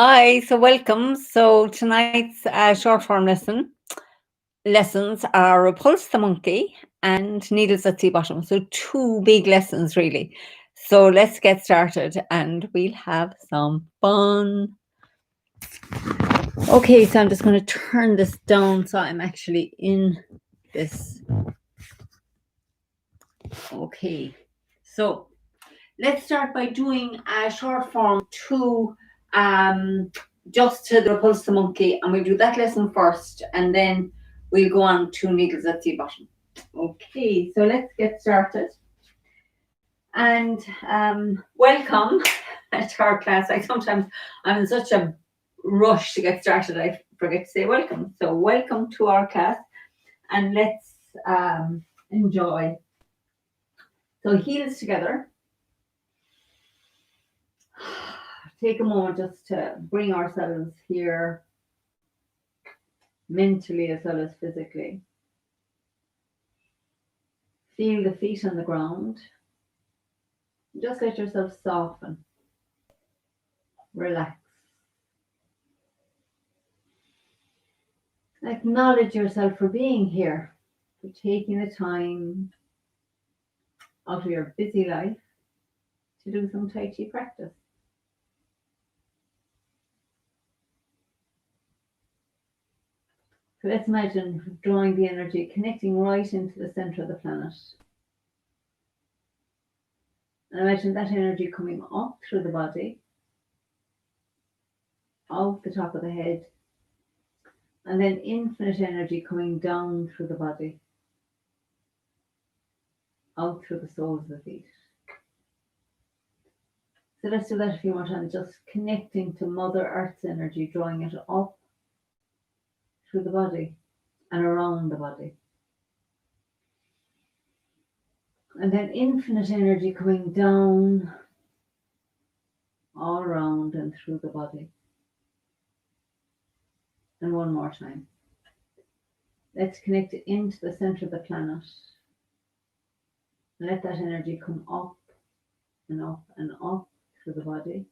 Hi, so welcome. So tonight's short form lessons are Repulse the monkey and Needles at Sea Bottom. So two big lessons really. So let's get started and we'll have some fun. Okay, so I'm just going to turn this down so I'm actually in this. Okay, so let's start by doing a short form just to the Repulse the monkey, and we'll do that lesson first, and then we'll go on to Needles at Sea Bottom. Okay, so let's get started. And welcome to our class. Sometimes I'm in such a rush to get started, I forget to say welcome. So welcome to our class, and let's enjoy. So heels together. Take a moment just to bring ourselves here mentally as well as physically. Feel the feet on the ground. Just let yourself soften. Relax. Acknowledge yourself for being here, for taking the time out of your busy life to do some Tai Chi practice. So let's imagine drawing the energy, connecting right into the center of the planet. And imagine that energy coming up through the body, out the top of the head, and then infinite energy coming down through the body, out through the soles of the feet. So let's do that a few more times, just connecting to Mother Earth's energy, drawing it up through the body and around the body. And then infinite energy coming down all around and through the body. And one more time. Let's connect it into the center of the planet. Let that energy come up and up and up through the body.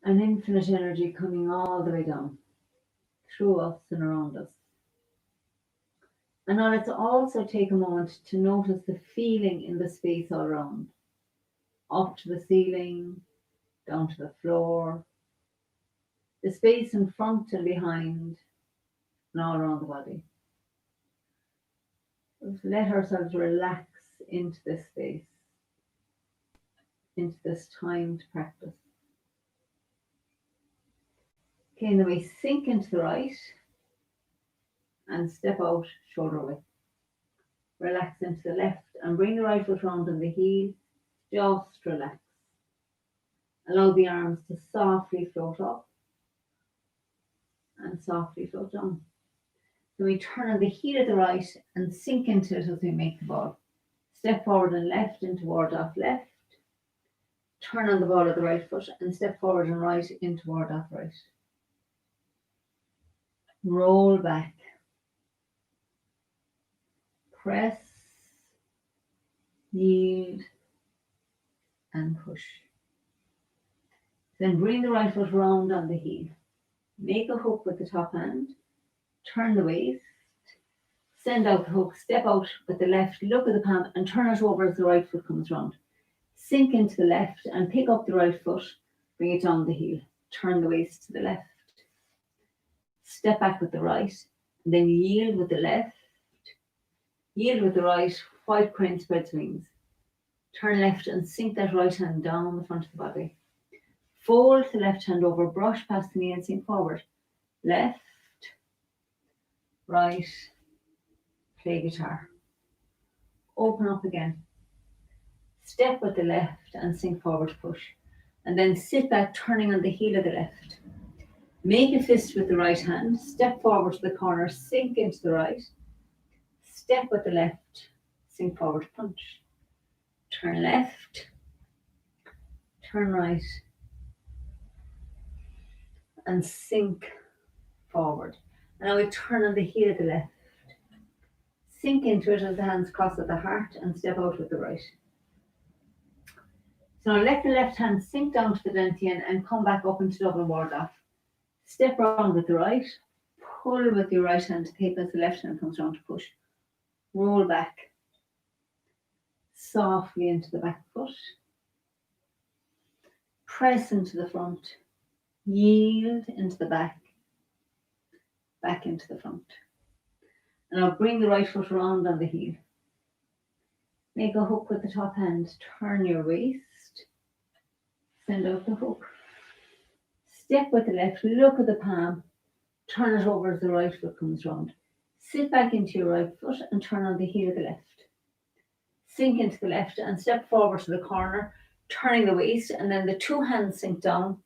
And infinite energy coming all the way down through us and around us. And now let's also take a moment to notice the feeling in the space all around. Up to the ceiling, down to the floor, the space in front and behind, and all around the body. Just let ourselves relax into this space, into this timed practice. Okay, and then we sink into the right and step out shoulder width. Relax into the left and bring the right foot round on the heel. Just relax. Allow the arms to softly float up and softly float down. Then we turn on the heel of the right and sink into it as we make the ball. Step forward and left in toward off left. Turn on the ball of the right foot and step forward and right in toward off right. Roll back. Press, yield, and push. Then bring the right foot round on the heel. Make a hook with the top hand. Turn the waist. Send out the hook. Step out with the left. Look at the palm and turn it over as the right foot comes round. Sink into the left and pick up the right foot. Bring it down the heel. Turn the waist to the left. Step back with the right. And then yield with the left. Yield with the right. White crane spreads wings. Turn left and sink that right hand down the front of the body. Fold the left hand over, brush past the knee and sink forward. Left, right, play guitar. Open up again. Step with the left and sink forward, push. And then sit back, turning on the heel of the left. Make a fist with the right hand. Step forward to the corner, sink into the right. Step with the left, sink forward, punch. Turn left, turn right, and sink forward. And now we turn on the heel of the left. Sink into it as the hands cross at the heart and step out with the right. So now let the left hand sink down to the dantian and come back up into double ward off. Step round with the right, pull with your right hand to tape as the left hand comes round to push. Roll back softly into the back foot. Press into the front. Yield into the back. Back into the front. And now bring the right foot around on the heel. Make a hook with the top hand. Turn your waist. Send out the hook. Step with the left. Look at the palm. Turn it over as the right foot comes round. Sit back into your right foot and turn on the heel of the left. Sink into the left and step forward to the corner, turning the waist, and then the two hands sink down.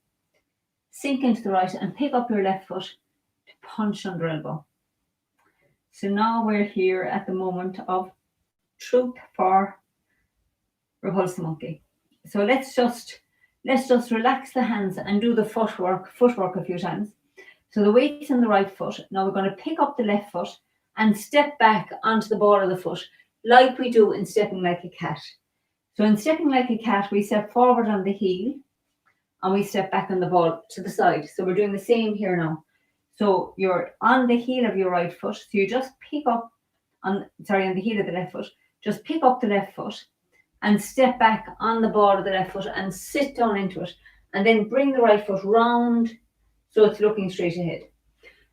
Sink into the right and pick up your left foot to punch under elbow. So now we're here at the moment of troop for Repulse the monkey. So let's just relax the hands and do the footwork a few times. So the weight's in the right foot. Now we're going to pick up the left foot and step back onto the ball of the foot, like we do in stepping like a cat. So in stepping like a cat, we step forward on the heel and we step back on the ball to the side. So we're doing the same here now. So you're on the heel of your right foot. So you just pick up on the heel of the left foot. Just pick up the left foot and step back on the ball of the left foot and sit down into it. And then bring the right foot round so it's looking straight ahead.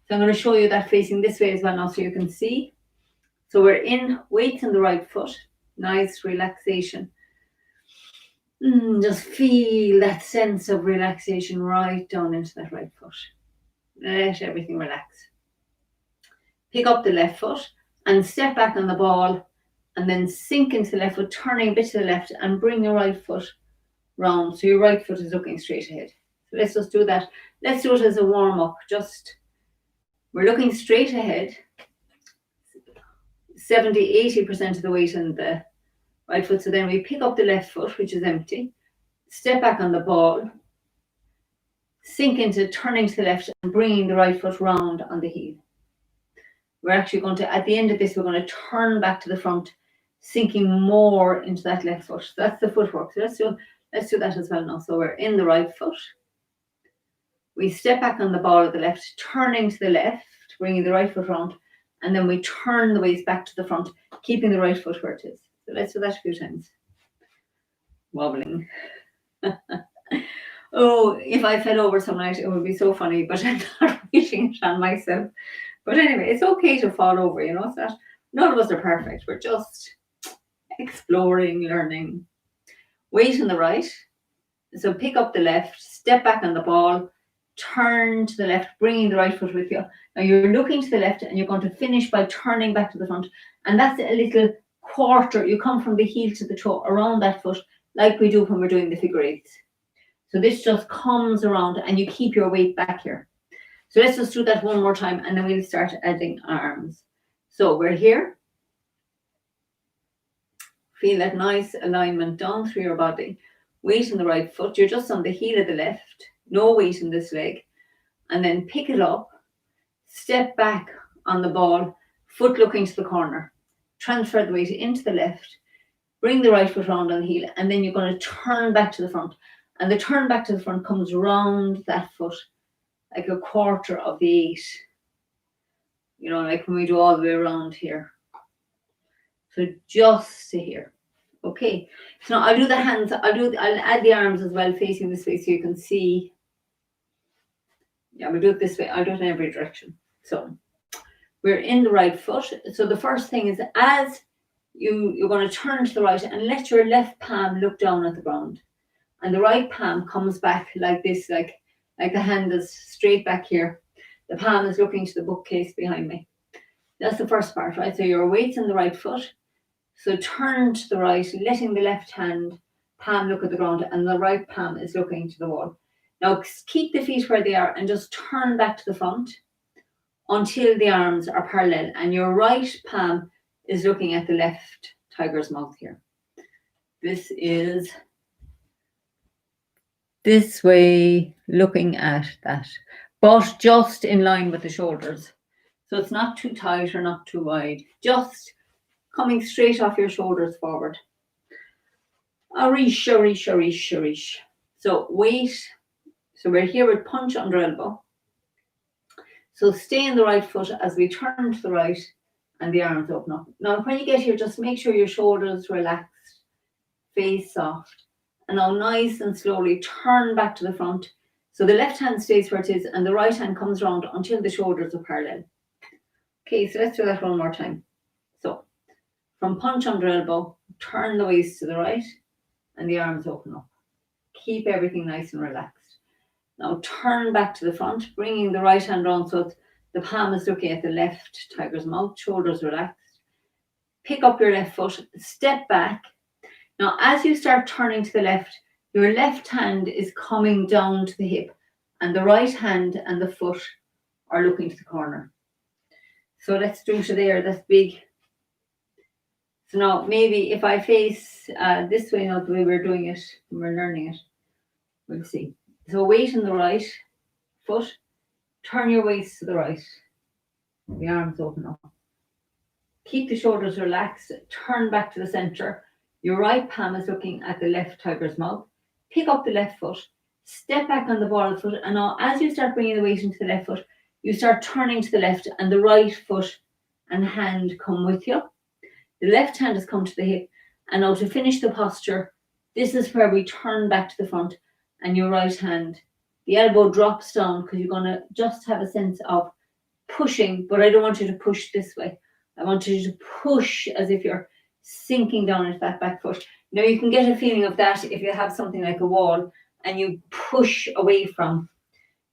So I'm going to show you that facing this way as well now so you can see. So we're in, weight in the right foot. Nice relaxation. Just feel that sense of relaxation right down into that right foot. Let everything relax. Pick up the left foot and step back on the ball and then sink into the left foot, turning a bit to the left and bring your right foot round. So your right foot is looking straight ahead. So let's just do that. Let's do it as a warm up. We're looking straight ahead. 70-80% of the weight in the right foot. So then we pick up the left foot, which is empty. Step back on the ball. Sink into turning to the left and bringing the right foot round on the heel. We're actually going to, at the end of this, we're going to turn back to the front, sinking more into that left foot. So that's the footwork. So let's do that as well now. So we're in the right foot. We step back on the ball of the left, turning to the left, bringing the right foot round, and then we turn the waist back to the front, keeping the right foot where it is. So let's do that a few times. Wobbling. Oh, if I fell over some night, it would be so funny, but I'm not wishing it on myself. But anyway, it's okay to fall over, you know. It's not, none of us are perfect. We're just exploring, learning. Weight on the right. So pick up the left, step back on the ball, turn to the left, bringing the right foot with you. Now you're looking to the left and you're going to finish by turning back to the front. And that's a little quarter. You come from the heel to the toe around that foot like we do when we're doing the figure eights. So this just comes around and you keep your weight back here. So let's just do that one more time and then we'll start adding arms. So we're here. Feel that nice alignment down through your body. Weight in the right foot. You're just on the heel of the left. No weight in this leg. And then pick it up. Step back on the ball. Foot looking to the corner. Transfer the weight into the left. Bring the right foot round on the heel. And then you're going to turn back to the front. And the turn back to the front comes round that foot like a quarter of the 8. You know, like when we do all the way around here. So just to here. Okay. So now I'll do the hands. I'll add the arms as well facing this way so you can see. Yeah, we'll do it this way. I'll do it in every direction. So we're in the right foot. So the first thing is as you're going to turn to the right and let your left palm look down at the ground. And the right palm comes back like this, like the hand is straight back here. The palm is looking to the bookcase behind me. That's the first part, right? So your weight's in the right foot. So turn to the right, letting the left hand palm look at the ground and the right palm is looking to the wall. Now keep the feet where they are and just turn back to the front until the arms are parallel and your right palm is looking at the left tiger's mouth here. This is this way, looking at that, but just in line with the shoulders. So it's not too tight or not too wide, just coming straight off your shoulders forward. Arish, arish, arish, arish. So weight. So we're here with punch under elbow. So stay in the right foot as we turn to the right and the arms open up. Now when you get here, just make sure your shoulders relaxed, face soft. And now nice and slowly turn back to the front. So the left hand stays where it is and the right hand comes round until the shoulders are parallel. Okay, so let's do that one more time. So from punch under elbow, turn the waist to the right and the arms open up. Keep everything nice and relaxed. Now turn back to the front, bringing the right hand round so the palm is looking at the left tiger's mouth, shoulders relaxed. Pick up your left foot, step back. Now as you start turning to the left, your left hand is coming down to the hip and the right hand and the foot are looking to the corner. So let's do it there, that's big. So now maybe if I face this way, not the way we're doing it, when we're learning it, we'll see. So weight in the right foot, turn your waist to the right, the arms open up. Keep the shoulders relaxed, turn back to the center. Your right palm is looking at the left tiger's mouth. Pick up the left foot, step back on the ball of the foot, and now as you start bringing the weight into the left foot, you start turning to the left and the right foot and hand come with you. The left hand has come to the hip, and now to finish the posture, this is where we turn back to the front and your right hand, the elbow drops down because you're going to just have a sense of pushing, but I don't want you to push this way. I want you to push as if you're sinking down into that back foot. Now you can get a feeling of that if you have something like a wall and you push away from,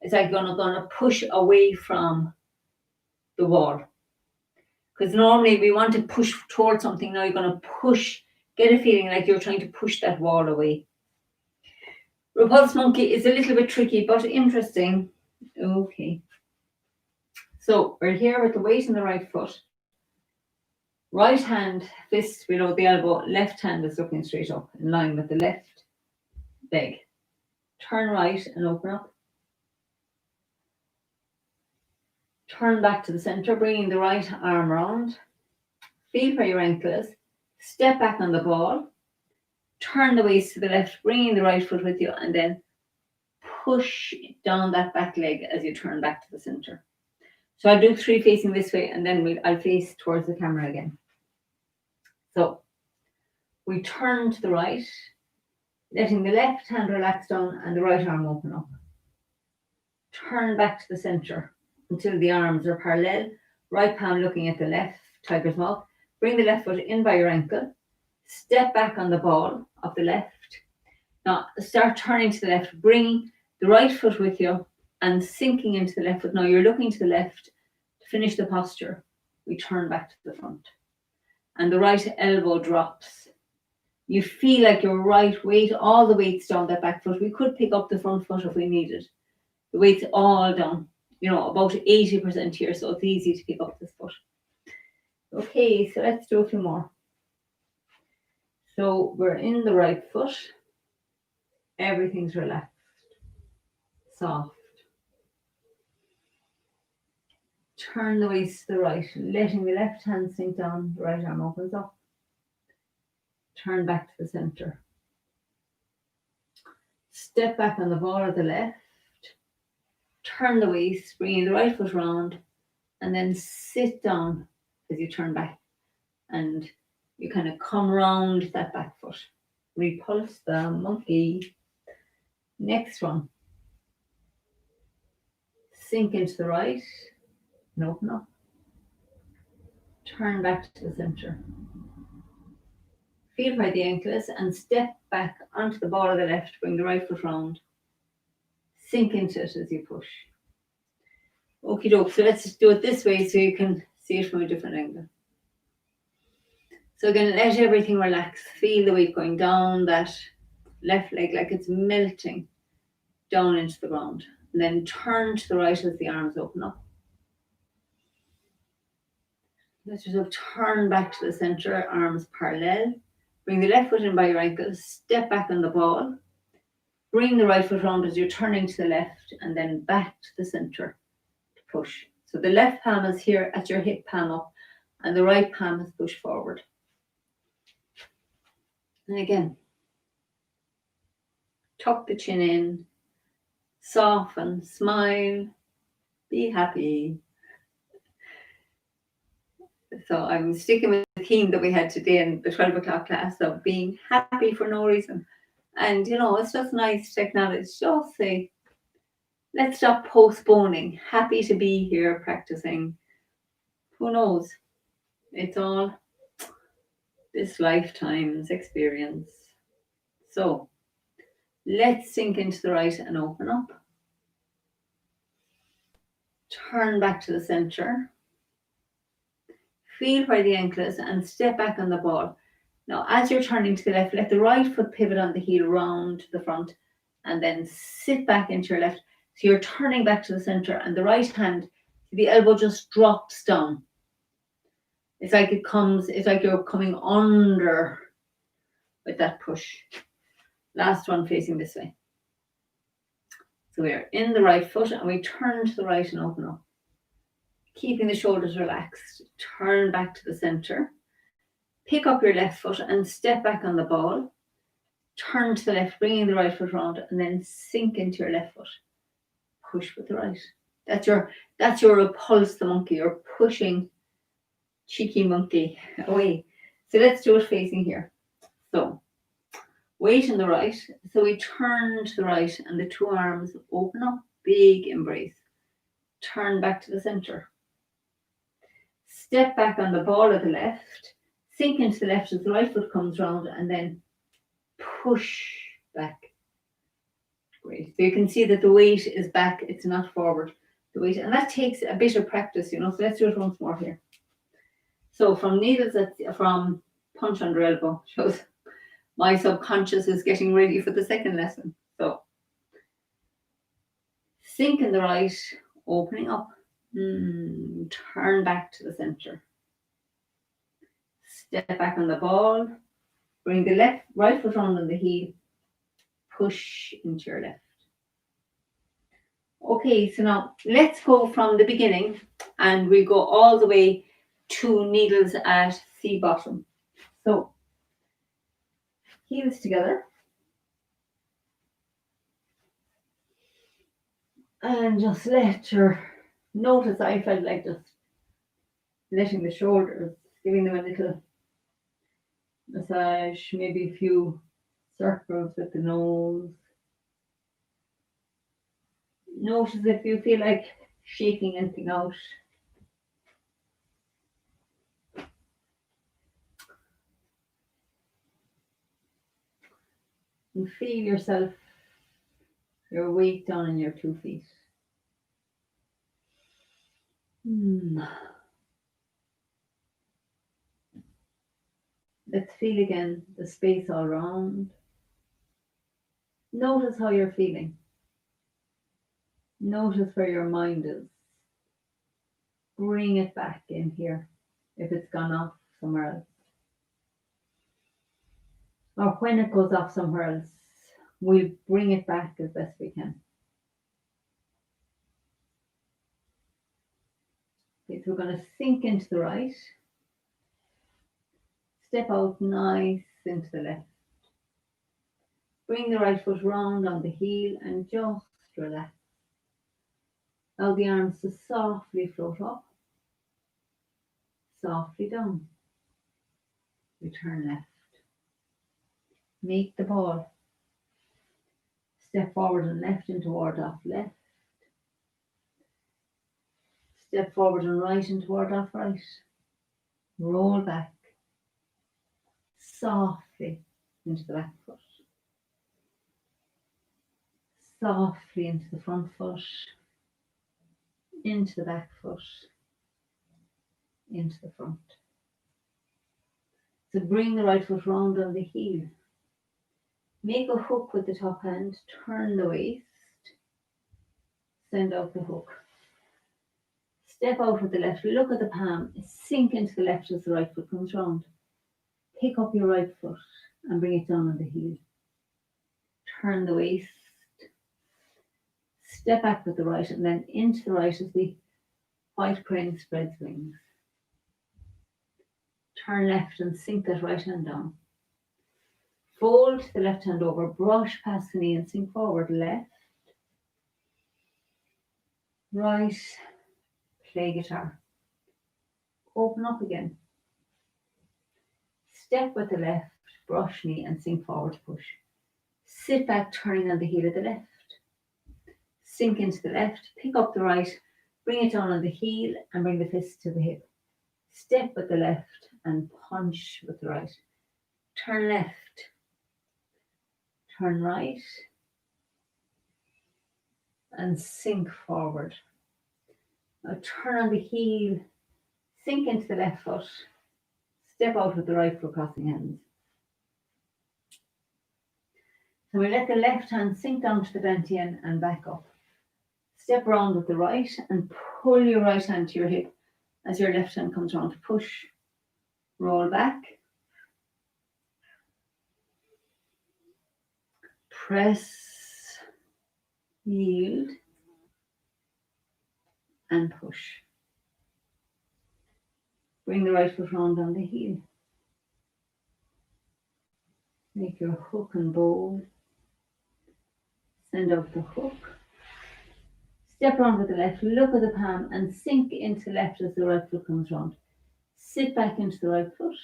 it's like you're going to push away from the wall. Because normally we want to push towards something, now you're going to push, get a feeling like you're trying to push that wall away. Repulse monkey is a little bit tricky, but interesting. Okay. So we're here with the weight in the right foot. Right hand, fist below the elbow, left hand is looking straight up, in line with the left leg. Turn right and open up. Turn back to the center, bringing the right arm around. Feel where your ankle is. Step back on the ball. Turn the waist to the left, bringing the right foot with you, and then push down that back leg as you turn back to the center. So I'll do 3 facing this way, and then I'll face towards the camera again. So we turn to the right, letting the left hand relax down and the right arm open up. Turn back to the center until the arms are parallel, right palm looking at the left tiger's mouth. Bring the left foot in by your ankle. Step back on the ball of the left. Now start turning to the left. Bring the right foot with you and sinking into the left foot. Now you're looking to the left to finish the posture. We turn back to the front. And the right elbow drops. You feel like your right weight, all the weight's down that back foot. We could pick up the front foot if we needed. The weight's all down, about 80% here, so it's easy to pick up this foot. Okay, so let's do a few more. So we're in the right foot. Everything's relaxed, soft. Turn the waist to the right, letting the left hand sink down, the right arm opens up. Turn back to the center. Step back on the ball of the left. Turn the waist, bringing the right foot round, and then sit down as you turn back. And you kind of come round that back foot. Repulse the monkey. Next one. Sink into the right and open up. Turn back to the center. Feel where the ankle is and step back onto the ball of the left. Bring the right foot round. Sink into it as you push. Okie doke. So let's just do it this way so you can see it from a different angle. So again, let everything relax. Feel the weight going down that left leg like it's melting down into the ground. And then turn to the right as the arms open up. Let yourself turn back to the center, arms parallel. Bring the left foot in by your ankle. Step back on the ball. Bring the right foot round as you're turning to the left and then back to the center to push. So the left palm is here at your hip palm up and the right palm is pushed forward. And again, tuck the chin in, soften, smile, be happy. So I'm sticking with the theme that we had today in the 12 o'clock class of being happy for no reason. And it's just nice to acknowledge, just say, let's stop postponing. Happy to be here practicing. Who knows? It's all this lifetime's experience. So let's sink into the right and open up. Turn back to the center. Feel where the ankle is and step back on the ball. Now, as you're turning to the left, let the right foot pivot on the heel round to the front and then sit back into your left. So you're turning back to the center and the right hand, the elbow just drops down. It's like you're coming under with that push. Last one facing this way. So we're in the right foot and we turn to the right and open up. Keeping the shoulders relaxed. Turn back to the center. Pick up your left foot and step back on the ball. Turn to the left, bringing the right foot around, and then sink into your left foot. Push with the right. That's your repulse the monkey. You're pushing cheeky monkey away. So let's do it facing here. So weight in the right. So we turn to the right and the two arms open up, big embrace. Turn back to the center. Step back on the ball of the left. Sink into the left as the right foot comes round and then push back. Great. So you can see that the weight is back. It's not forward. The weight, and that takes a bit of practice, So let's do it once more here. So from from punch under elbow shows my subconscious is getting ready for the second lesson. So sink in the right, opening up. Turn back to the center. Step back on the ball. Bring the right foot round on the heel. Push into your left. Okay, so now let's go from the beginning and we'll go all the way to needles at C bottom. So heels together. And just notice I felt like just letting the shoulders, giving them a little massage, maybe a few circles with the nose. Notice if you feel like shaking anything out. And feel your weight down on your 2 feet. Let's feel again the space all around. Notice how you're feeling. Notice where your mind is. Bring it back in here if it's gone off somewhere else. Or when it goes off somewhere else, we'll bring it back as best we can. Okay, so we're going to sink into the right. Step out nice into the left. Bring the right foot round on the heel and just relax. Allow the arms to softly float up, softly down. Return left. Make the ball. Step forward and left into ward off left. Step forward and right into ward off right. Roll back. Softly into the back foot. Softly into the front foot. Into the back foot. Into the front. So bring the right foot round on the heel. Make a hook with the top hand. Turn the waist. Send out the hook. Step out with the left. Look at the palm. Sink into the left as the right foot comes round. Pick up your right foot and bring it down on the heel. Turn the waist. Step back with the right and then into the right as the white crane spreads wings. Turn left and sink that right hand down. fold the left hand over, brush past the knee and sink forward. Left, right, play guitar. Open up again. Step with the left, brush knee and sink forward, push. Sit back, turning on the heel of the left. Sink into the left, pick up the right, bring it down on the heel and bring the fist to the hip. Step with the left and punch with the right. Turn left, turn right, and sink forward. Now turn on the heel, sink into the left foot, step out with the right foot, crossing hands. So we let the left hand sink down to the dantian and back up. Step around with the right and pull your right hand to your hip as your left hand comes around to push. Roll back. Press, yield, and push. Bring the right foot round on the heel. Make your hook and bowl. Send out the hook. Step around with the left, look at the palm and sink into the left as the right foot comes round. Sit back into the right foot,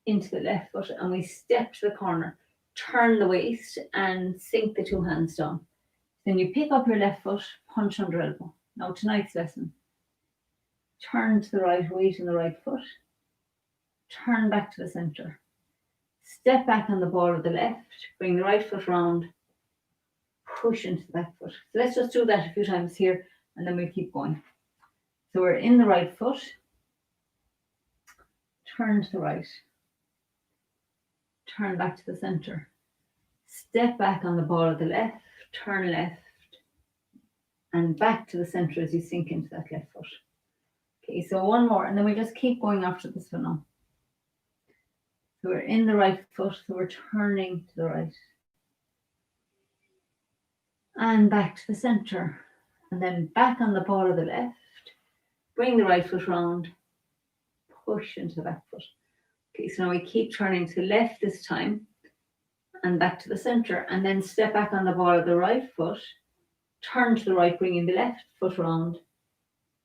into the left foot, and we step to the corner. Turn the waist and sink the two hands down. Then you pick up your left foot, punch under elbow. Now tonight's lesson. Turn to the right, weight in the right foot. Turn back to the centre. Step back on the ball of the left, bring the right foot round, push into the back foot. So let's just do that a few times here and then we'll keep going. So we're in the right foot, turn to the right, turn back to the centre, step back on the ball of the left, turn left, and back to the centre as you sink into that left foot. Okay, so one more, and then we just keep going after this one now. So we're in the right foot, so we're turning to the right. And back to the centre, and then back on the ball of the left, bring the right foot round, push into the back foot. Okay, so now we keep turning to the left this time, and back to the centre, and then step back on the ball of the right foot, turn to the right, bringing the left foot round,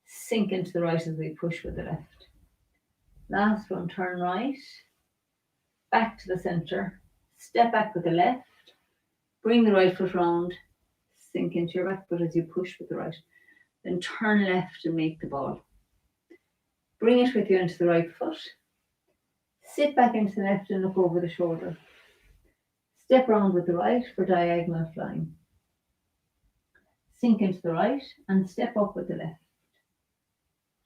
sink into the right as we push with the left. Last one, turn right, back to the centre, step back with the left, bring the right foot round, sink into your back foot as you push with the right. Then turn left and make the ball. Bring it with you into the right foot. Sit back into the left and look over the shoulder. Step round with the right for diagonal flying. Sink into the right and step up with the left.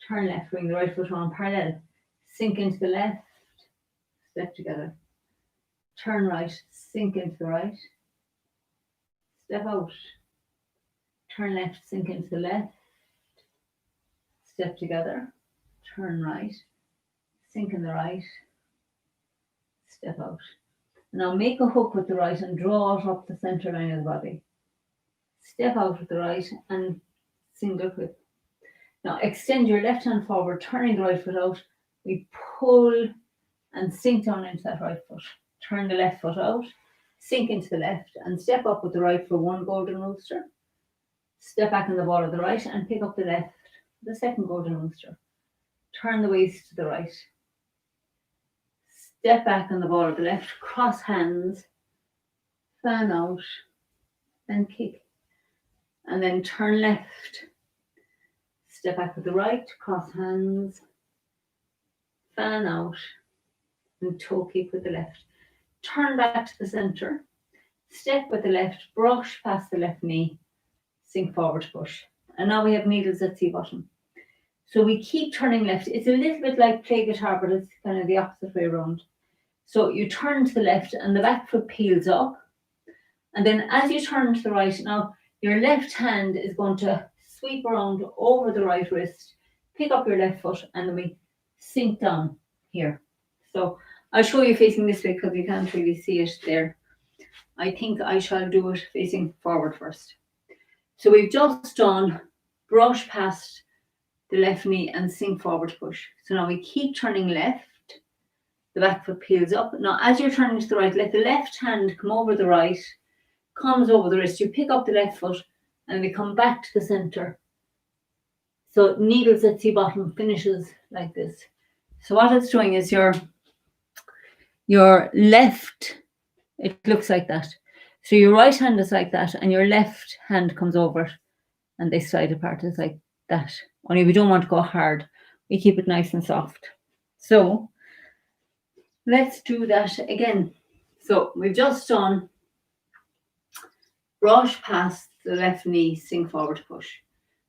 Turn left, bring the right foot on parallel. Sink into the left, step together. Turn right, sink into the right. Step out. Turn left, sink into the left. Step together. Turn right, sink in the right. Step out. Now make a hook with the right and draw it up the centre line of the body. Step out with the right and single grip. Now extend your left hand forward, turning the right foot out. We pull and sink down into that right foot. Turn the left foot out, sink into the left and step up with the right for one golden rooster. Step back on the ball of the right and pick up the left, the second golden rooster. Turn the waist to the right. Step back on the ball of the left, cross hands, fan out, and kick. And then turn left. Step back with the right, cross hands, fan out, and toe kick with the left. Turn back to the centre. Step with the left, brush past the left knee, sink forward, push. And now we have needles at C bottom. So we keep turning left. It's a little bit like play guitar, but it's kind of the opposite way around. So you turn to the left and the back foot peels up. And then as you turn to the right, now your left hand is going to sweep around over the right wrist, pick up your left foot, and then we sink down here. So I'll show you facing this way because you can't really see it there. I think I shall do it facing forward first. So we've just done brush past the left knee and sink forward push. So now we keep turning left the back foot peels up. Now, as you're turning to the right, let the left hand come over the right, comes over the wrist. You pick up the left foot and we come back to the center. So needles at sea bottom finishes like this. So what it's doing is your left, it looks like that. So your right hand is like that and your left hand comes over it and they slide apart. It's like that. Only we don't want to go hard. We keep it nice and soft. So let's do that again. So we've just done brush past the left knee, sink forward, push.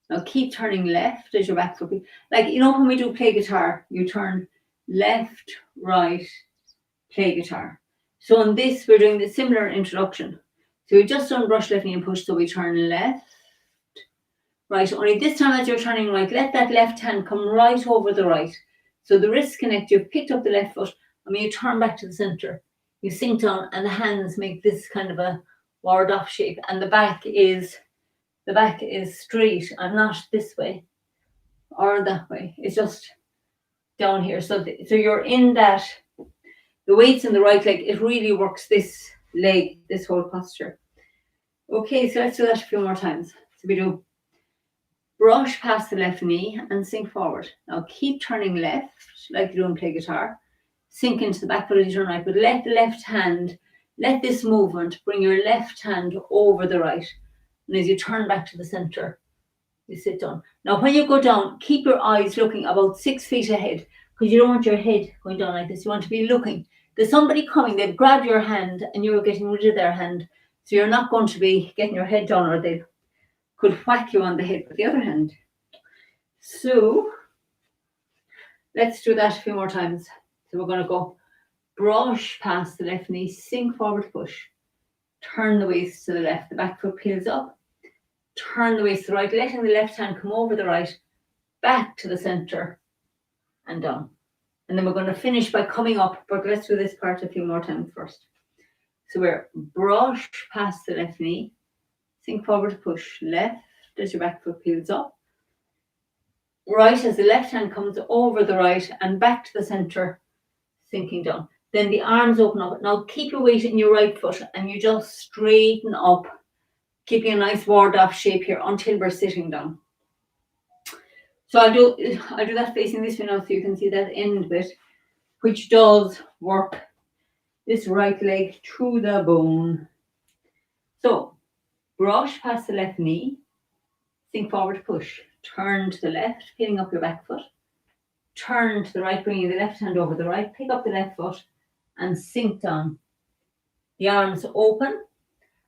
Now keep turning left as your back foot. Like, you know, when we do play guitar, you turn left, right, play guitar. So on this, we're doing the similar introduction. So we've just done brush left knee and push. So we turn left, right. Only this time as you're turning right, let that left hand come right over the right. So the wrists connect. You've picked up the left foot. And when you turn back to the center, you sink down and the hands make this kind of a ward off shape. And the back is straight and not this way or that way. It's just down here. So you're in that, the weight's in the right leg. It really works this leg, this whole posture. Okay, so let's do that a few more times. So we do brush past the left knee and sink forward. Now keep turning left like you do in play guitar. Sink into the back foot as you turn right, but let the left hand, let this movement bring your left hand over the right. And as you turn back to the center, you sit down. Now, when you go down, keep your eyes looking about 6 feet ahead because you don't want your head going down like this. You want to be looking. There's somebody coming, they've grabbed your hand and you're getting rid of their hand. So you're not going to be getting your head down or they could whack you on the head with the other hand. So let's do that a few more times. So we're going to go brush past the left knee, sink forward, push. Turn the waist to the left, the back foot peels up. Turn the waist to the right, letting the left hand come over the right, back to the center and down. And then we're going to finish by coming up, but let's do this part a few more times first. So we're brush past the left knee, sink forward, push left as your back foot peels up. Right as the left hand comes over the right and back to the center, sinking down. Then the arms open up. Now keep your weight in your right foot and you just straighten up, keeping a nice ward off shape here until we're sitting down. So I'll do that facing this way now so you can see that end bit, which does work this right leg to the bone. So brush past the left knee, sink forward, push, turn to the left, pinning up your back foot, turn to the right, bringing the left hand over the right, pick up the left foot and sink down. The arms open.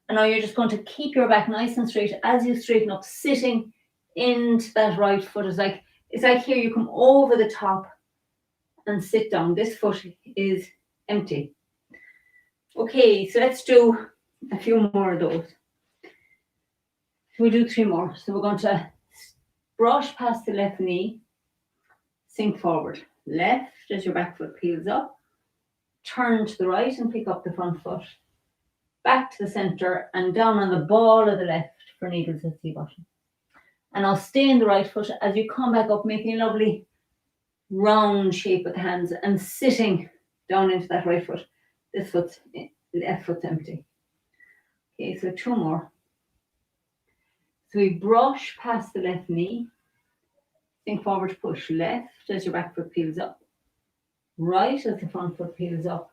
And now you're just going to keep your back nice and straight as you straighten up, sitting into that right foot. It's like here you come over the top and sit down. This foot is empty. Okay, so let's do a few more of those. We'll do 3 more. So we're going to brush past the left knee, sink forward, left as your back foot peels up, turn to the right and pick up the front foot, back to the center and down on the ball of the left for needles at sea bottom. And I'll stay in the right foot as you come back up, making a lovely round shape with the hands and sitting down into that right foot. This foot's, left foot's empty. Okay, so 2 more. So we brush past the left knee, sink forward, push left as your back foot peels up, right as the front foot peels up,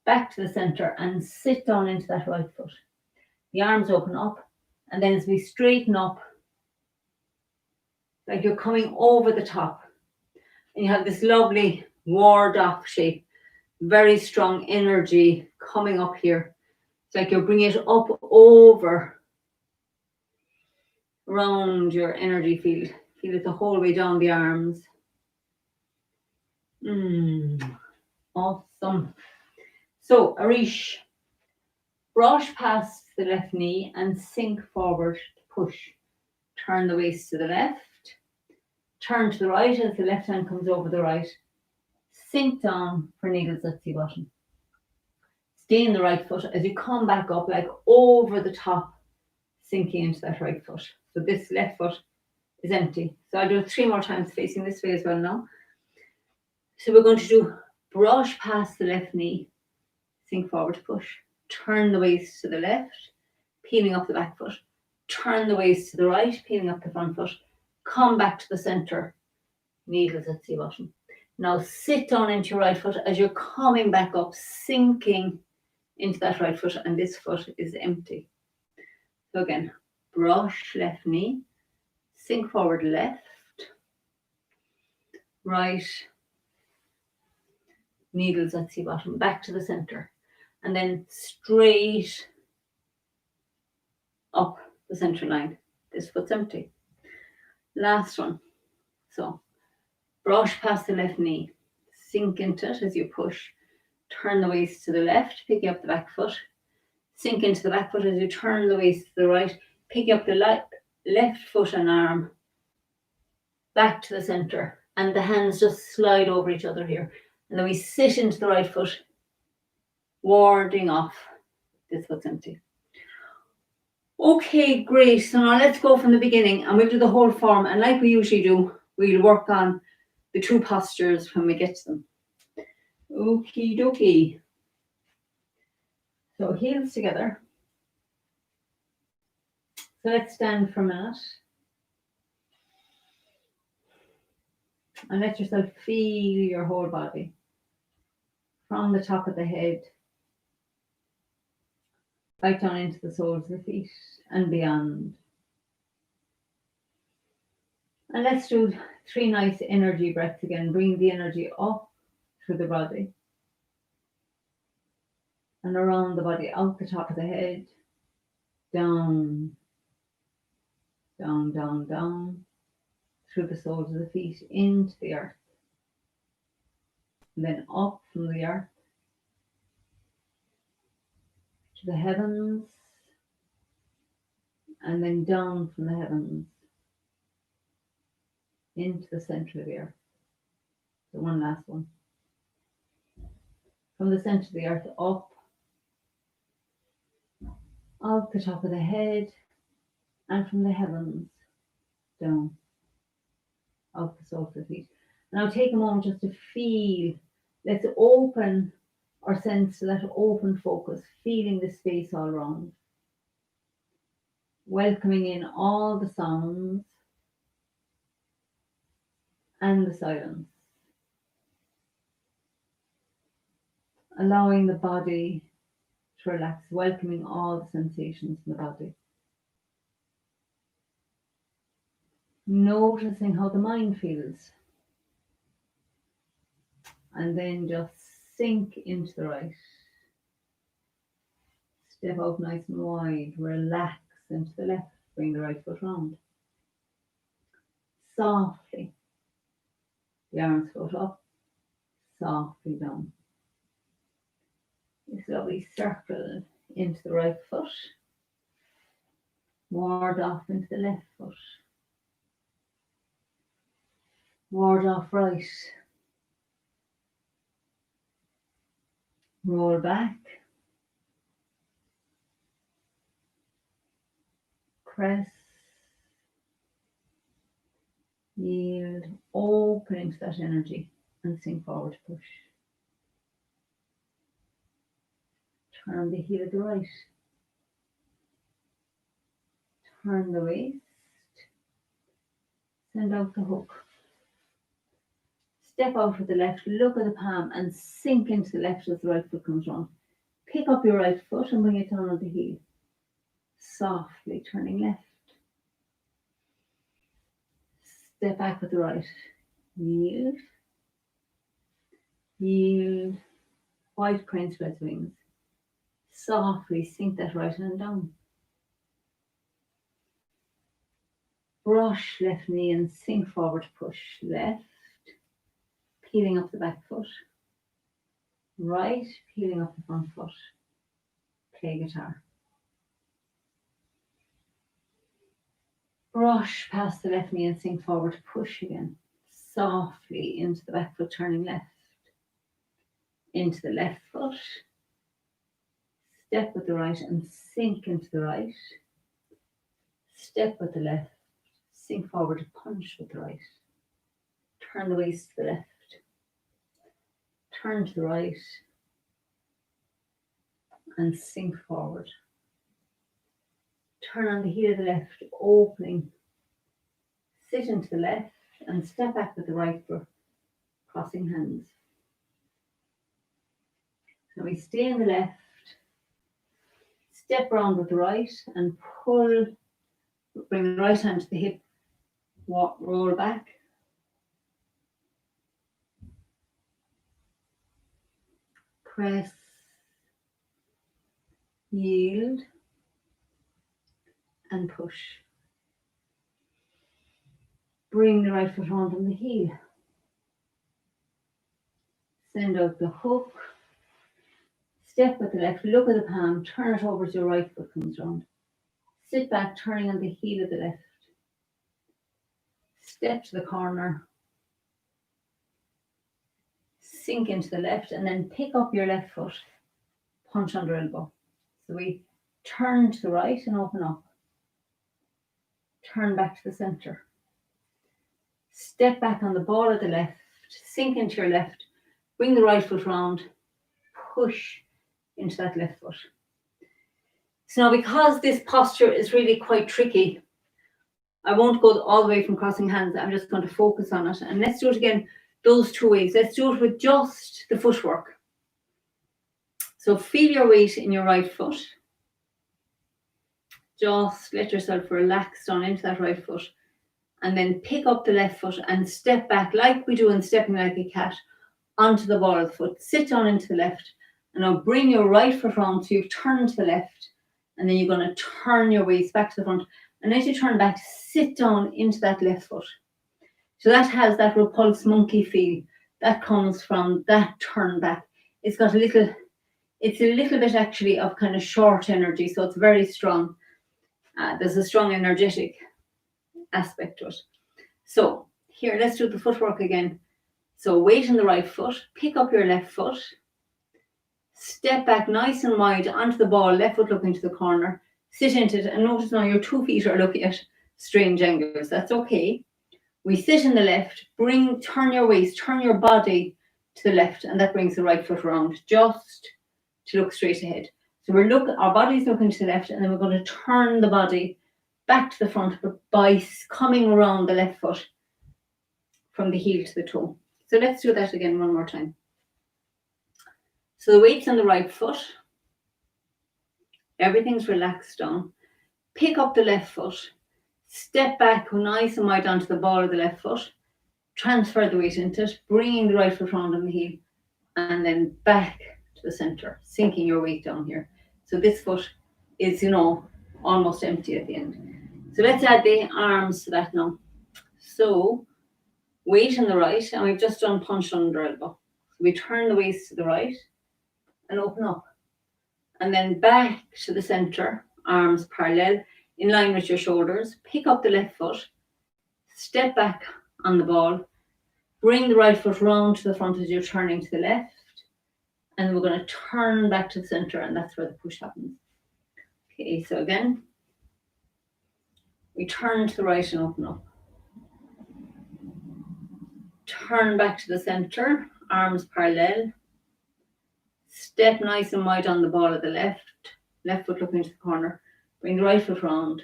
back to the center and sit down into that right foot. The arms open up and then as we straighten up, like you're coming over the top and you have this lovely ward off shape, very strong energy coming up here. It's like you're bringing it up over around your energy field. Feel it the whole way down the arms. Awesome. So, Arish, brush past the left knee and sink forward, push. Turn the waist to the left. Turn to the right as the left hand comes over the right. Sink down for needles at sea bottom. Stay in the right foot as you come back up, like over the top, sinking into that right foot. So this left foot is empty. So I'll do it 3 more times facing this way as well now. So we're going to do brush past the left knee, sink forward, push, turn the waist to the left, peeling up the back foot, turn the waist to the right, peeling up the front foot, come back to the center, needles at sea bottom. Now sit down into your right foot as you're coming back up, sinking into that right foot, and this foot is empty. So again, brush left knee, sink forward left, right, needles at sea bottom, back to the center, and then straight up the center line. This foot's empty. Last one. So brush past the left knee, sink into it as you push, turn the waist to the left, picking up the back foot, sink into the back foot as you turn the waist to the right, pick up the left foot and arm back to the center, and the hands just slide over each other here. And then we sit into the right foot, warding off this foot's empty. Okay, great. So now let's go from the beginning and we'll do the whole form. And like we usually do, we'll work on the two postures when we get to them. Okie dokie. So heels together. So let's stand for a minute. And let yourself feel your whole body. From the top of the head, right down into the soles of the feet and beyond. And let's do 3 nice energy breaths again. Bring the energy up through the body and around the body, out the top of the head, down, down, down, down, through the soles of the feet, into the earth. And then up from the earth to the heavens, and then down from the heavens into the center of the earth. So one last one. From the center of the earth up, out the top of the head, and from the heavens down, out the soles of the feet. Now take a moment just to feel. Let's open our sense to that open focus, feeling the space all around. Welcoming in all the sounds and the silence. Allowing the body to relax, welcoming all the sensations in the body. Noticing how the mind feels. And then just sink into the right. Step out nice and wide, relax into the left, bring the right foot round. Softly, the arms float up, softly down. This lovely circle into the right foot, ward off into the left foot, ward off right, roll back, press, yield, open into that energy and sink forward, push. Turn the heel of the right. Turn the waist. Send out the hook. Step out with the left, look at the palm and sink into the left as the right foot comes round. Pick up your right foot and bring it down on the heel. Softly turning left. Step back with the right. Yield. Yield. White crane spreads wings. Softly sink that right hand down. Brush left knee and sink forward, push left. Peeling up the back foot. Right, peeling up the front foot. Play guitar. Brush past the left knee and sink forward, push again. Softly into the back foot, turning left. Into the left foot. Step with the right and sink into the right. Step with the left. Sink forward, punch with the right. Turn the waist to the left. turn to the right, and sink forward. Turn on the heel of the left, opening. Sit into the left and step back with the right foot, crossing hands. So we stay in the left, step round with the right and pull, bring the right hand to the hip, walk, roll back. Press, yield, and push. Bring the right foot round on the heel. Send out the hook. Step with the left, look at the palm, turn it over as your right foot comes round. Sit back, turning on the heel of the left. Step to the corner. Sink into the left and then pick up your left foot. Punch under elbow. So we turn to the right and open up. Turn back to the centre. Step back on the ball of the left. Sink into your left. Bring the right foot round. Push into that left foot. So now, because this posture is really quite tricky, I won't go all the way from crossing hands. I'm just going to focus on it. And let's do it again those two ways. Let's do it with just the footwork. So feel your weight in your right foot. Just let yourself relax down into that right foot. And then pick up the left foot and step back like we do in Stepping Like a Cat onto the ball of the foot. Sit down into the left. And now bring your right foot round so you've turned to the left. And then you're going to turn your waist back to the front. And as you turn back, sit down into that left foot. So that has that repulse monkey feel that comes from that turn back. It's a little bit actually of kind of short energy. So it's very strong. There's a strong energetic aspect to it. So here, let's do the footwork again. So weight on the right foot, pick up your left foot, step back nice and wide onto the ball, left foot looking to the corner, sit into it, and notice now your 2 feet are looking at strange angles. That's okay. We sit in the left, turn your waist, turn your body to the left, and that brings the right foot around just to look straight ahead. So our body's looking to the left, and then we're going to turn the body back to the front, but by coming around the left foot from the heel to the toe. So let's do that again one more time. So the weight's on the right foot. Everything's relaxed down. Pick up the left foot. Step back nice and wide onto the ball of the left foot. Transfer the weight into it, bringing the right foot round on the heel, and then back to the centre, sinking your weight down here. So this foot is, almost empty at the end. So let's add the arms to that now. So weight on the right, and we've just done punch under elbow. So we turn the waist to the right and open up. And then back to the centre, arms parallel, in line with your shoulders. Pick up the left foot, step back on the ball, bring the right foot round to the front as you're turning to the left, and we're going to turn back to the centre, and that's where the push happens. Okay, so again, we turn to the right and open up. Turn back to the centre, arms parallel. Step nice and wide on the ball of the left foot looking to the corner. Bring the right foot round.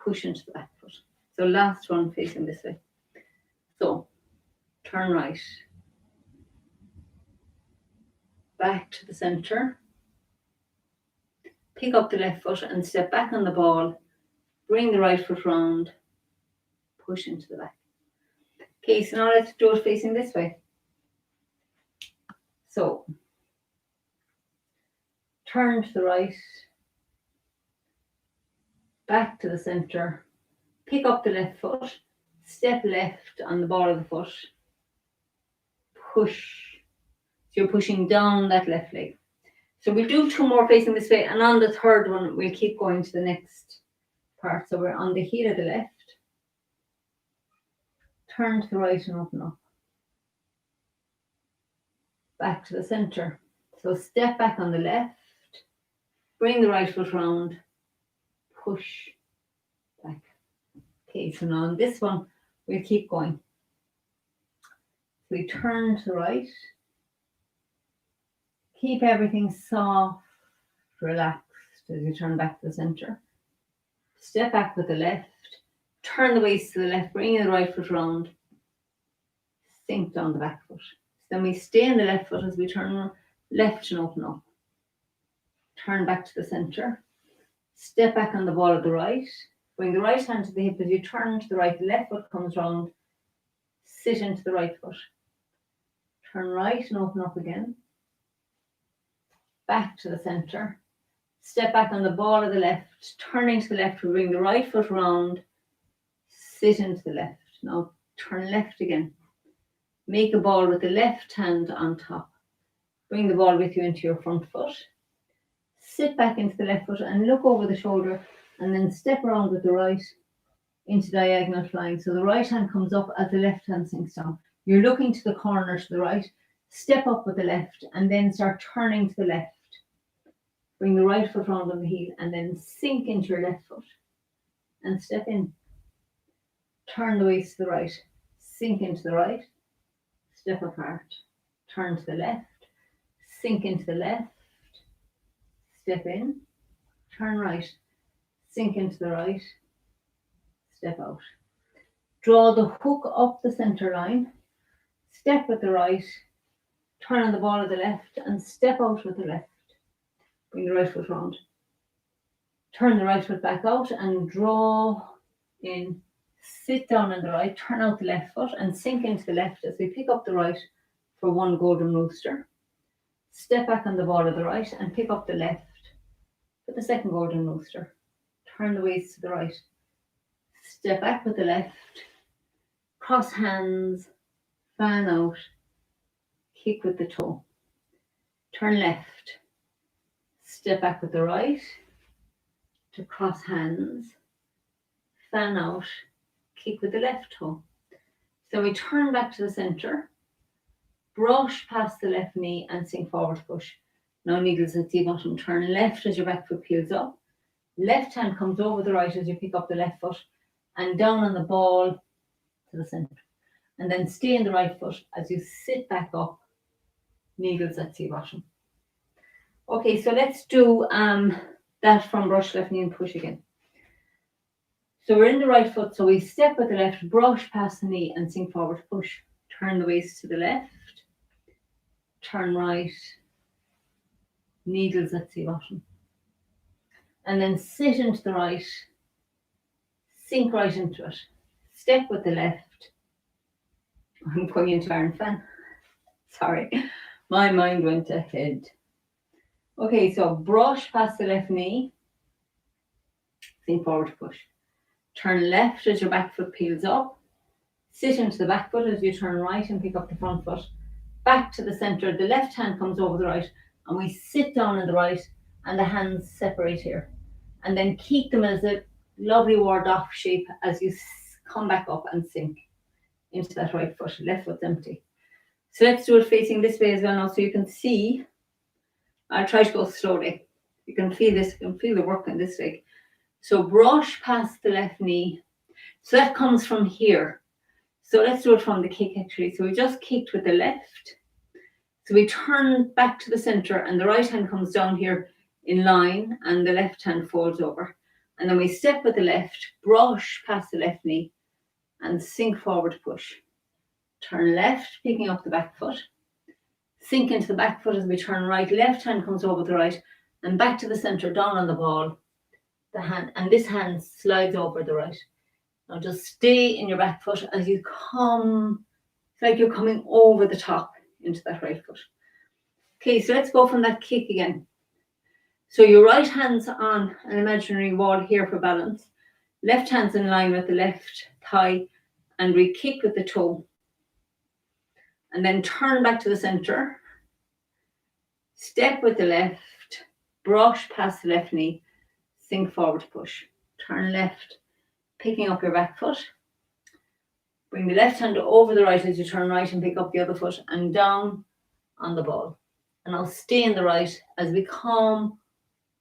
Push into the back foot. So last one facing this way. So turn right. Back to the centre. Pick up the left foot and step back on the ball. Bring the right foot round. Push into the back. Okay, so now let's do it facing this way. So turn to the right, back to the centre, pick up the left foot, step left on the ball of the foot, push. So you're pushing down that left leg. So we'll do 2 more facing this way, and on the third one, we'll keep going to the next part. So we're on the heel of the left, turn to the right and open up. Back to the centre. So step back on the left, bring the right foot round, push back. Okay, so now on this one, we'll keep going. We turn to the right, Keep everything soft, relaxed as you turn back to the center. Step back with the left, turn the waist to the left, bring the right foot round, sink down the back foot. Then we stay in the left foot as we turn left and open up. Turn back to the center. Step back on the ball of the right. Bring the right hand to the hip as you turn to the right. The left foot comes round. Sit into the right foot. Turn right and open up again. Back to the center. Step back on the ball of the left. Turning to the left. We bring the right foot round. Sit into the left. Now turn left again. Make a ball with the left hand on top. Bring the ball with you into your front foot. Sit back into the left foot and look over the shoulder and then step around with the right into diagonal flying. So the right hand comes up as the left hand sinks down. You're looking to the corner to the right. Step up with the left and then start turning to the left. Bring the right foot round on the heel and then sink into your left foot and step in. Turn the waist to the right. Sink into the right. Step apart. Turn to the left. Sink into the left. Step in. Turn right. Sink into the right. Step out. Draw the hook up the center line. Step with the right. Turn on the ball of the left and step out with the left. Bring the right foot round. Turn the right foot back out and draw in. Sit down on the right. Turn out the left foot and sink into the left as we pick up the right for one golden rooster. Step back on the ball of the right and pick up the left for the second golden rooster. Turn the waist to the right. Step back with the left. Cross hands. Fan out. Kick with the toe. Turn left. Step back with the right. To cross hands. Fan out. Kick with the left toe. So we turn back to the center. Brush past the left knee and sink forward push. Now needles at the bottom. Turn left as your back foot peels up. Left hand comes over the right as you pick up the left foot and down on the ball to the center. And then stay in the right foot as you sit back up. Needles at the bottom. Okay, so let's do that from brush left knee and push again. So we're in the right foot, so we step with the left, brush past the knee and sink forward push. Turn the waist to the left. Turn right. Needles at the bottom. And then sit into the right. Sink right into it. Step with the left. I'm going into iron fan. Sorry, my mind went ahead. Okay, so brush past the left knee. Sink forward push. Turn left as your back foot peels up. Sit into the back foot as you turn right and pick up the front foot. Back to the center. The left hand comes over the right and we sit down in the right and the hands separate here. And then keep them as a lovely ward off shape as you come back up and sink into that right foot. Left foot's empty. So let's do it facing this way as well now so you can see. I'll try to go slowly. You can feel this, you can feel the work on this leg. So brush past the left knee. So that comes from here. So let's do it from the kick actually. So we just kicked with the left. So we turn back to the center and the right hand comes down here in line and the left hand folds over. And then we step with the left, brush past the left knee and sink forward push. Turn left, picking up the back foot. Sink into the back foot as we turn right. Left hand comes over the right and back to the center, down on the ball. The hand and this hand slides over the right. Now just stay in your back foot as you come. It's like you're coming over the top into that right foot. Okay, so let's go from that kick again. So your right hand's on an imaginary wall here for balance. Left hand's in line with the left thigh and we kick with the toe. And then turn back to the center. Step with the left. Brush past the left knee. Sink forward push. Turn left. Picking up your back foot. Bring the left hand over the right as you turn right and pick up the other foot and down on the ball. And I'll stay in the right as we come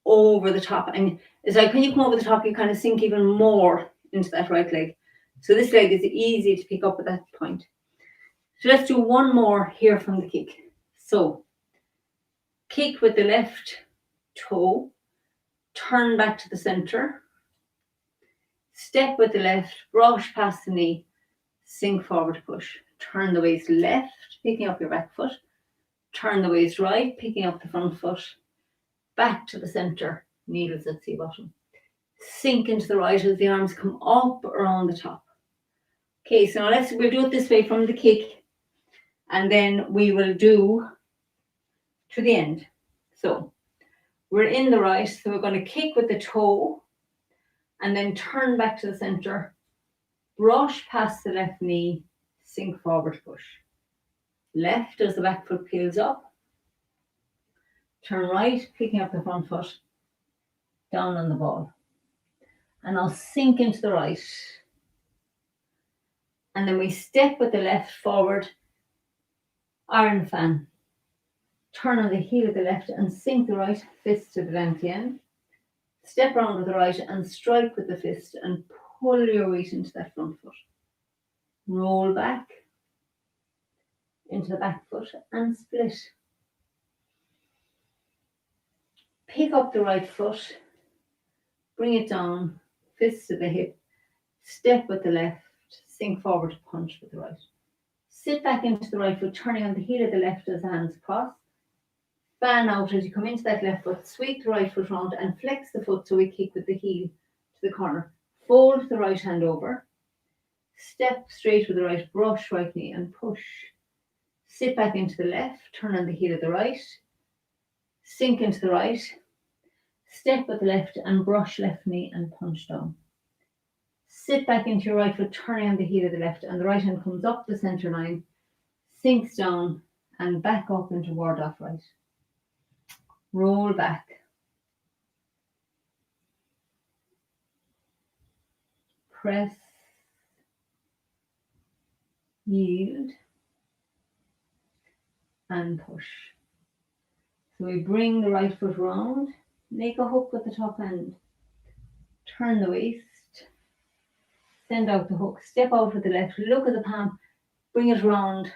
over the top. And it's like when you come over the top, you kind of sink even more into that right leg. So this leg is easy to pick up at that point. So let's do one more here from the kick. So kick with the left toe, turn back to the center, step with the left, brush past the knee, sink forward, push. Turn the waist left, picking up your back foot. Turn the waist right, picking up the front foot. Back to the center, needles at sea bottom. Sink into the right as the arms come up around the top. Okay, so now we'll do it this way from the kick, and then we will do to the end. So we're in the right, so we're going to kick with the toe, and then turn back to the center, brush past the left knee, sink forward, push. Left as the back foot peels up. Turn right, picking up the front foot, down on the ball. And I'll sink into the right. And then we step with the left forward, iron fan. Turn on the heel of the left and sink the right fist to the dantian. Step around with the right and strike with the fist and pull your weight into that front foot. Roll back into the back foot and split. Pick up the right foot, bring it down, fist to the hip, step with the left, sink forward, punch with the right. Sit back into the right foot, turning on the heel of the left as the hands cross. Fan out as you come into that left foot, sweep the right foot round and flex the foot so we kick with the heel to the corner. Fold the right hand over, step straight with the right, brush right knee and push. Sit back into the left, turn on the heel of the right, sink into the right, step with the left and brush left knee and punch down. Sit back into your right foot, turning on the heel of the left, and the right hand comes up the center line, sinks down and back up into ward off right. Roll back. Press. Yield. And push. So we bring the right foot round, make a hook with the top end, turn the waist, send out the hook, step out with the left, look at the palm, bring it round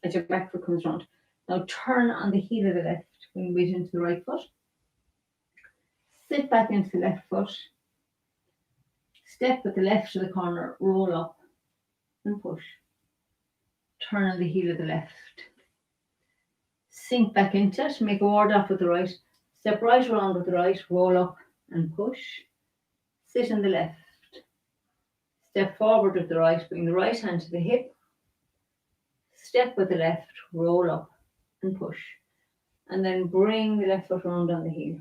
as your back foot comes round. Now turn on the heel of the left, bring weight into the right foot, sit back into the left foot, step with the left to the corner, roll up and push. Turn on the heel of the left. Sink back into it, make a ward off with the right, step right around with the right, roll up and push, sit on the left, step forward with the right, bring the right hand to the hip, step with the left, roll up and push, and then bring the left foot round on the heel,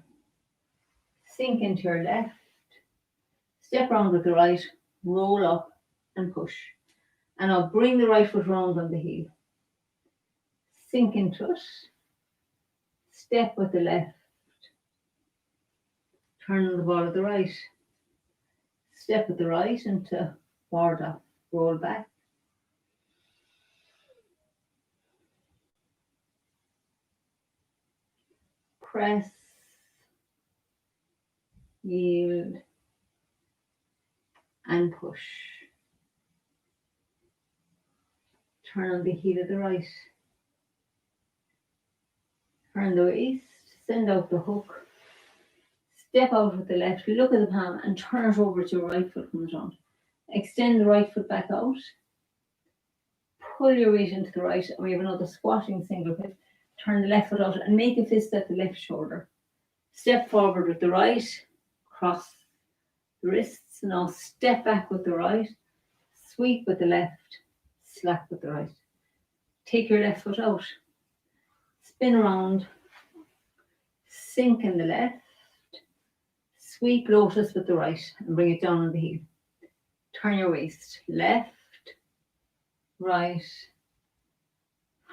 sink into your left, step round with the right, roll up and push, and I'll bring the right foot round on the heel, sink into it, step with the left, turn on the ball of the right, step with the right into ward off, roll back, press, yield, and push. Turn on the heel of the right. Turn the waist, send out the hook, step out with the left, look at the palm and turn it over to your right foot comes round. Extend the right foot back out, pull your weight into the right, and we have another squatting single pip. Turn the left foot out and make a fist at the left shoulder. Step forward with the right, cross the wrists, now step back with the right, sweep with the left, slap with the right. Take your left foot out. Spin around, sink in the left, sweep lotus with the right and bring it down on the heel. Turn your waist, left, right,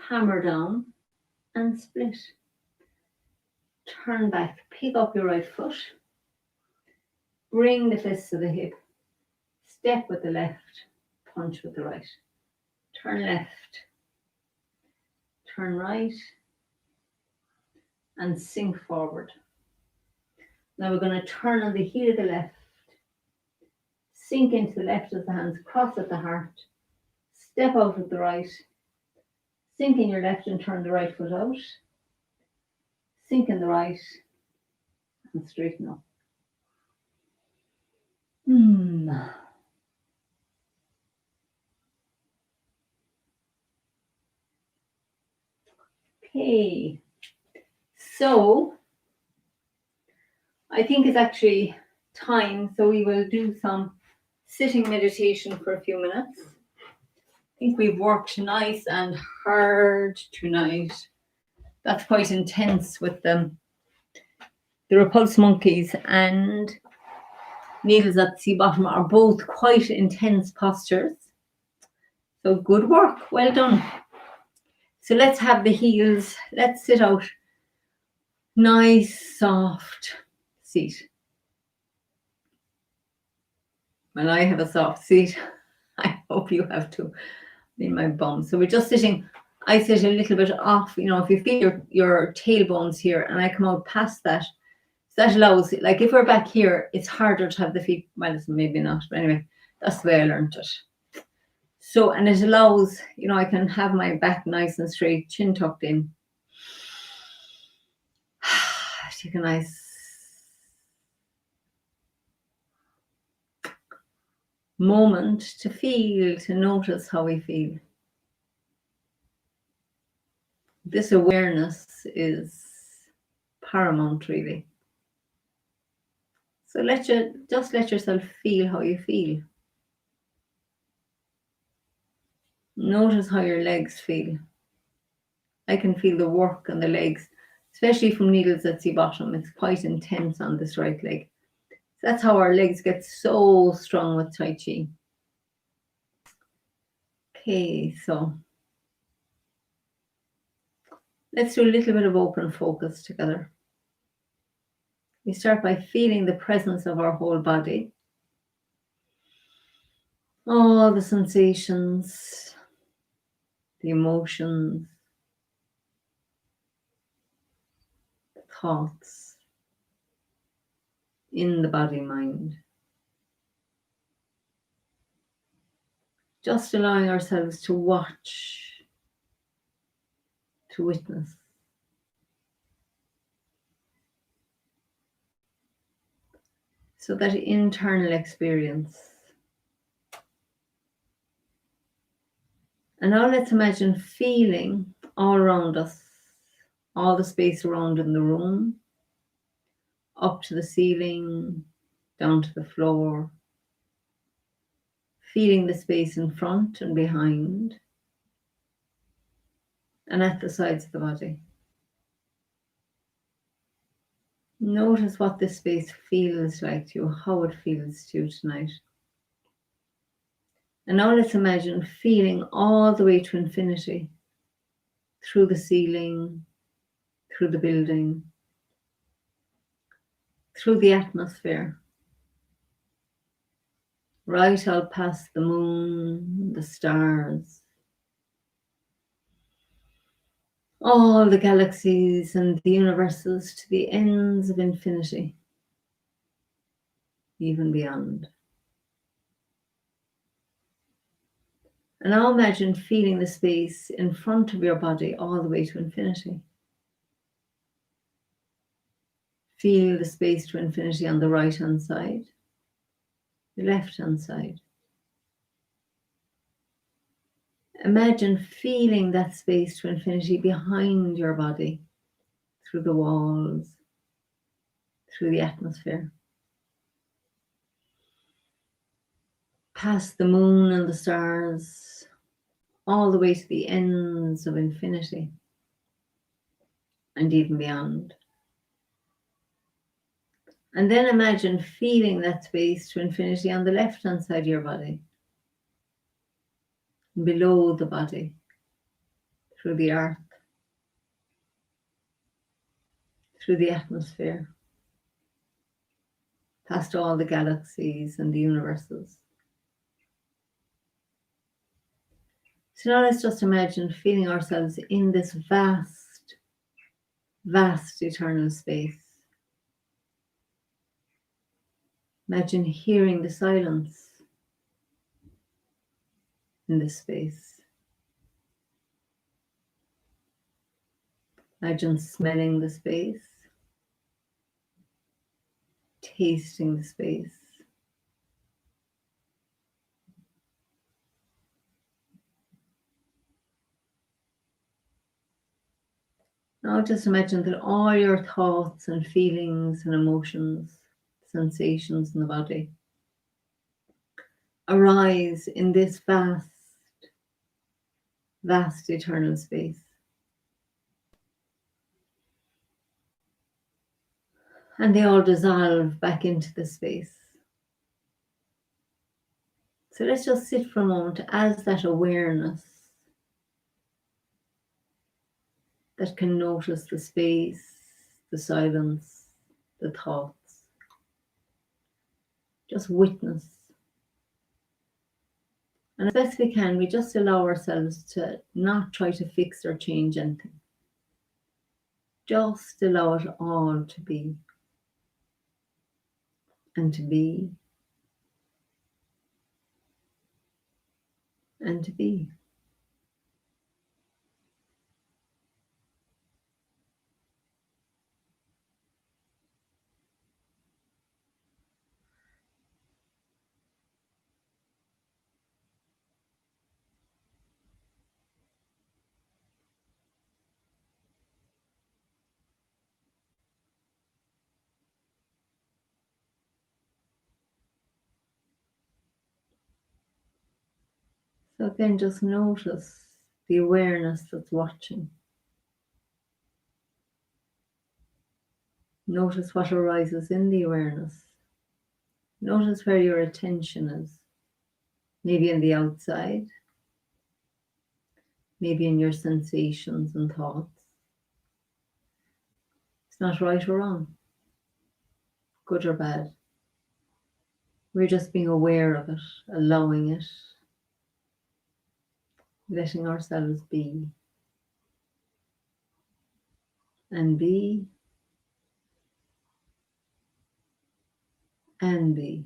hammer down and split. Turn back, pick up your right foot, bring the fist to the hip, step with the left, punch with the right. Turn left, turn right, and sink forward. Now we're going to turn on the heel of the left, sink into the left as the hands cross at the heart, step out with the right, sink in your left and turn the right foot out, Sink in the right and straighten up. Okay, so I think it's actually time, so we will do some sitting meditation for a few minutes. I think we've worked nice and hard tonight. That's quite intense with them. The Repulse monkeys and Needles at the Sea Bottom are both quite intense postures. So good work, well done. So let's have the heels, let's sit out. Nice, soft seat. Well, I have a soft seat. I hope you have too in my bum. So we're just sitting, I sit a little bit off, you know, if you feel your tailbones here and I come out past that, that allows, like if we're back here, it's harder to have the feet, well, it's maybe not, but anyway, that's the way I learned it. So, and it allows, you know, I can have my back nice and straight, chin tucked in. Take a nice moment to feel, to notice how we feel. This awareness is paramount, really. So just let yourself feel how you feel. Notice how your legs feel. I can feel the work on the legs, especially from Needles at Sea Bottom. It's quite intense on this right leg. So that's how our legs get so strong with Tai Chi. Okay, so let's do a little bit of open focus together. We start by feeling the presence of our whole body. All the sensations, the emotions, the thoughts in the body-mind. Just allowing ourselves to watch, to witness. So that internal experience. And now let's imagine feeling all around us, all the space around in the room, up to the ceiling, down to the floor, feeling the space in front and behind, and at the sides of the body. Notice what this space feels like to you, how it feels to you tonight. And now let's imagine feeling all the way to infinity, through the ceiling, through the building, through the atmosphere, right out past the moon, the stars, all the galaxies and the universes to the ends of infinity, even beyond. And now imagine feeling the space in front of your body all the way to infinity. Feel the space to infinity on the right-hand side, the left-hand side. Imagine feeling that space to infinity behind your body, through the walls, through the atmosphere. Past the moon and the stars, all the way to the ends of infinity, and even beyond. And then imagine feeling that space to infinity on the left-hand side of your body, below the body, through the earth, through the atmosphere, past all the galaxies and the universes. So now let's just imagine feeling ourselves in this vast, vast eternal space. Imagine hearing the silence in this space. Imagine smelling the space, tasting the space. Now just imagine that all your thoughts and feelings and emotions, sensations in the body arise in this vast, vast eternal space. And they all dissolve back into the space. So let's just sit for a moment as that awareness that can notice the space, the silence, the thoughts. Just witness. And as best we can, we just allow ourselves to not try to fix or change anything. Just allow it all to be. And to be. And to be. So again, just notice the awareness that's watching. Notice what arises in the awareness. Notice where your attention is. Maybe in the outside. Maybe in your sensations and thoughts. It's not right or wrong. Good or bad. We're just being aware of it, allowing it, letting ourselves be. And be. And be.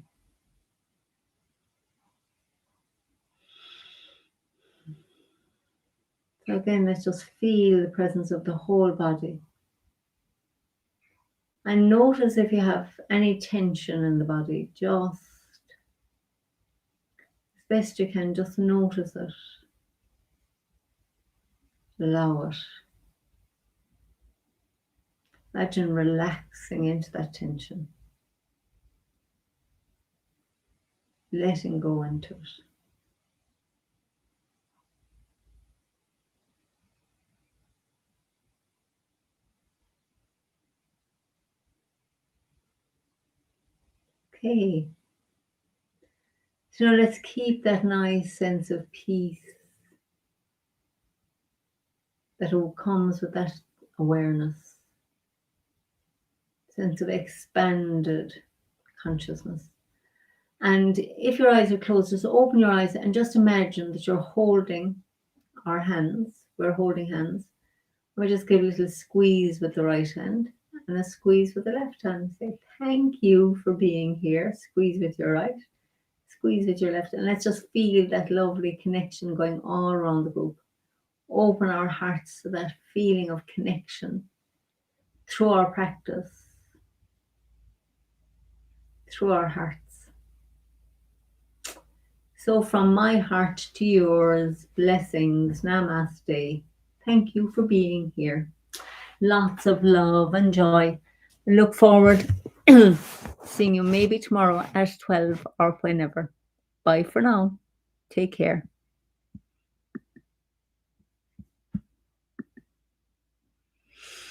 So again, let's just feel the presence of the whole body. And notice if you have any tension in the body, just as best you can, just notice it. Allow it. Imagine relaxing into that tension. Letting go into it. Okay. So now let's keep that nice sense of peace that comes with that awareness. Sense of expanded consciousness. And if your eyes are closed, just open your eyes and just imagine that you're holding our hands. We're holding hands. We just give a little squeeze with the right hand and a squeeze with the left hand. Say, thank you for being here. Squeeze with your right, squeeze with your left. And let's just feel that lovely connection going all around the group. Open our hearts to that feeling of connection through our practice, through our hearts. So from my heart to yours, blessings, namaste. Thank you for being here. Lots of love and joy. Look forward seeing you maybe tomorrow at 12 or whenever. Bye for now. Take care.